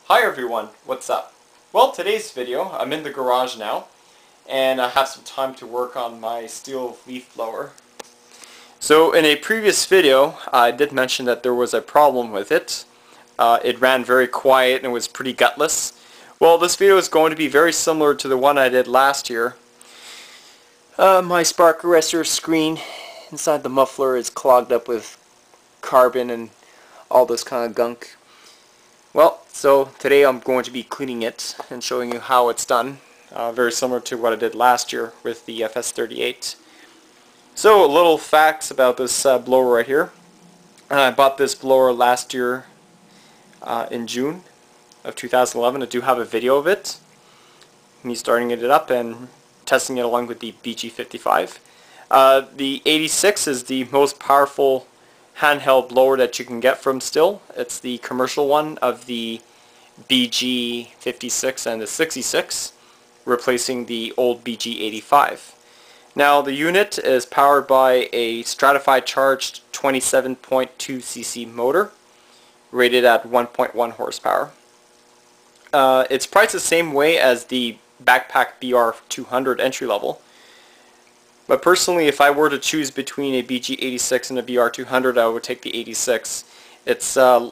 Hi everyone, what's up? Well, today's video, I'm in the garage now, and I have some time to work on my Stihl leaf blower. So in a previous video, I did mention that there was a problem with it. It ran very quiet and was pretty gutless. Well, this video is going to be very similar to the one I did last year. My spark arrestor screen inside the muffler is clogged up with carbon and all this kind of gunk. Well, so today I'm going to be cleaning it and showing you how it's done. Very similar to what I did last year with the FS38. So, little facts about this blower right here. I bought this blower last year in June of 2011. I do have a video of it. Me starting it up and testing it along with the BG55. The 86 is the most powerful handheld blower that you can get from Stihl. It's the commercial one of the BG56 and the 66, replacing the old BG85. Now the unit is powered by a stratified charged 27.2 cc motor, rated at 1.1 horsepower. It's priced the same way as the Backpack BR200 entry level. But personally, if I were to choose between a BG86 and a BR200, I would take the 86. It's 2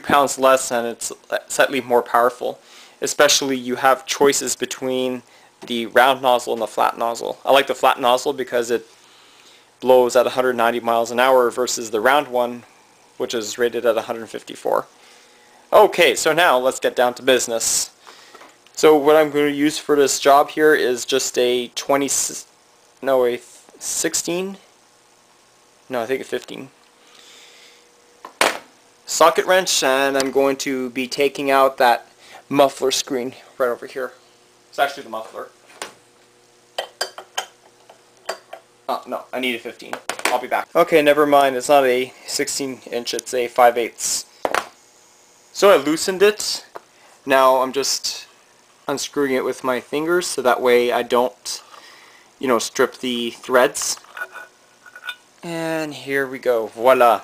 pounds less and it's slightly more powerful. Especially you have choices between the round nozzle and the flat nozzle. I like the flat nozzle because it blows at 190 miles an hour versus the round one, which is rated at 154. Okay, so now let's get down to business. So what I'm going to use for this job here is just a 16? No, I think a 15. Socket wrench, and I'm going to be taking out that muffler screen right over here. It's actually the muffler. Oh, no, I need a 15. I'll be back. Okay, never mind. It's not a 16-inch, it's a 5/8. So I loosened it. Now I'm just unscrewing it with my fingers so that way I don't strip the threads. And here we go. Voila.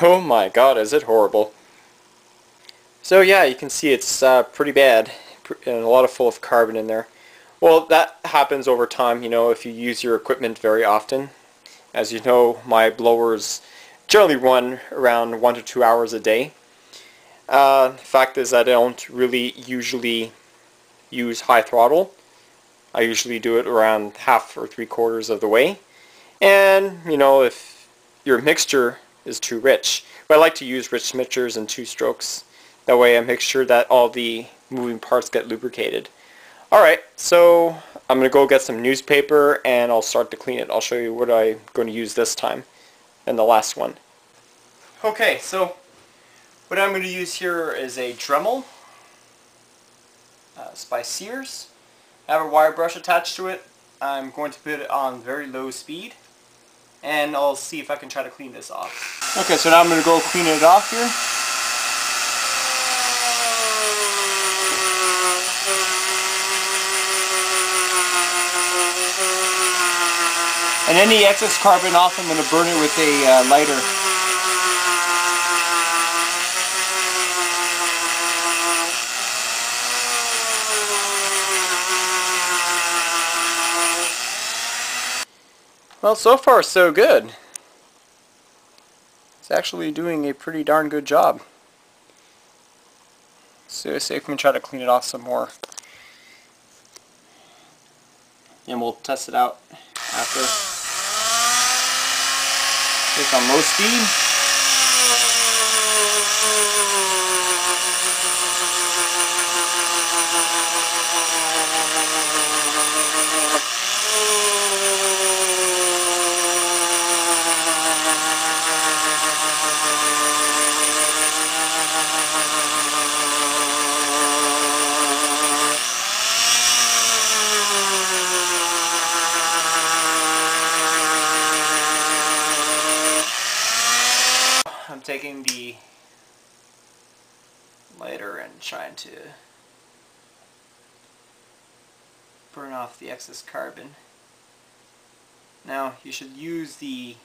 Oh my god, is it horrible. So yeah, you can see it's pretty bad and a lot full of carbon in there. Well, that happens over time, if you use your equipment very often. As you know, my blowers generally run around 1 to 2 hours a day. The fact is I don't really usually use high throttle. I usually do it around half or 3/4 of the way. And, if your mixture is too rich. But I like to use rich mixtures in 2 strokes. That way I make sure that all the moving parts get lubricated. Alright, so I'm going to go get some newspaper and I'll start to clean it. I'll show you what I'm going to use this time and the last one. Okay, so what I'm going to use here is a Dremel. It's by Sears. I have a wire brush attached to it. I'm going to put it on very low speed and I'll see if I can try to clean this off. Okay, so now I'm going to go clean it off here. And any excess carbon off, I'm going to burn it with a lighter. Well, so far so good. It's actually doing a pretty darn good job. So see if we can try to clean it off some more. And we'll test it out after. Click on low speed. I'm taking the lighter and trying to burn off the excess carbon. Now you should use the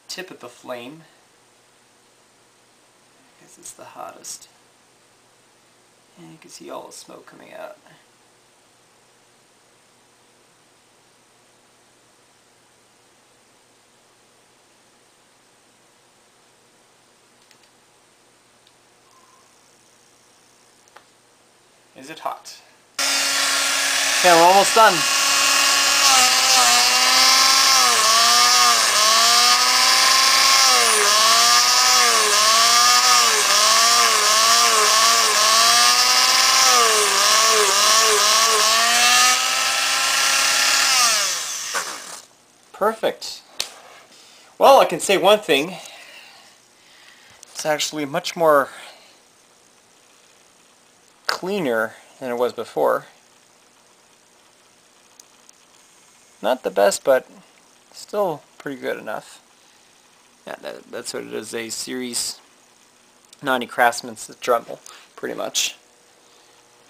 tip of the flame because it's the hottest. And you can see all the smoke coming out. Is it hot? Okay, we're almost done. Perfect. Well, I can say one thing. It's actually much more cleaner than it was before. Not the best, but still pretty good enough. Yeah, that's what it is, a Series 90 Craftsman's Dremel, pretty much.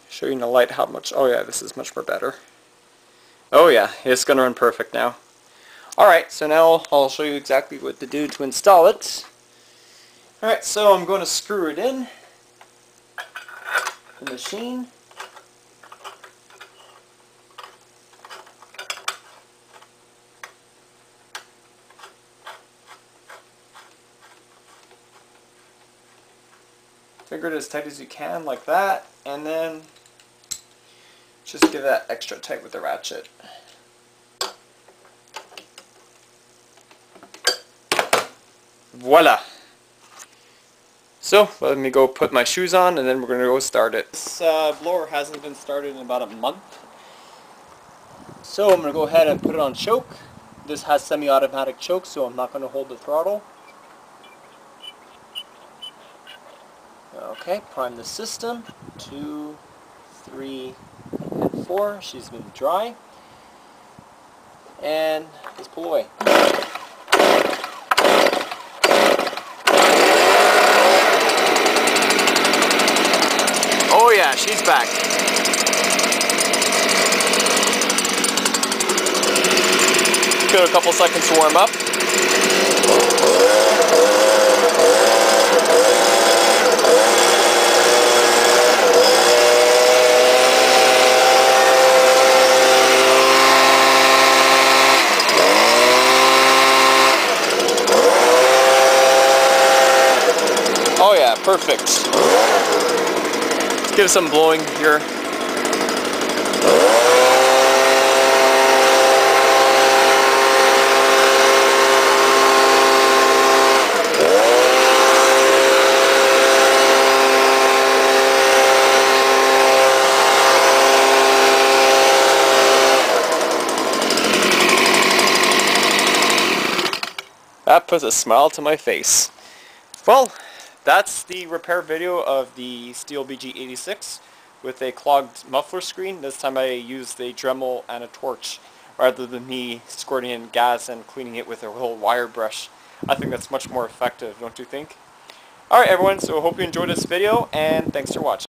Show you in the light how much, oh yeah, this is much more better. Oh yeah, it's going to run perfect now. Alright, so now I'll show you exactly what to do to install it. Alright, so I'm going to screw it in the machine. Figure it as tight as you can, like that, and then just give that extra tight with the ratchet. Voila! So, let me go put my shoes on and then we're going to go start it. This blower hasn't been started in about a month. So I'm going to go ahead and put it on choke. This has semi-automatic choke, so I'm not going to hold the throttle. Okay, prime the system. 2, 3, and 4. She's been dry. And let's pull away. Oh yeah, she's back. Give it a couple seconds to warm up. Oh yeah, perfect. Let's give it some blowing here. That puts a smile to my face. Well, that's the repair video of the Stihl BG86 with a clogged muffler screen. This time I used a Dremel and a torch rather than me squirting in gas and cleaning it with a whole wire brush. I think that's much more effective, don't you think? Alright everyone, so I hope you enjoyed this video and thanks for watching.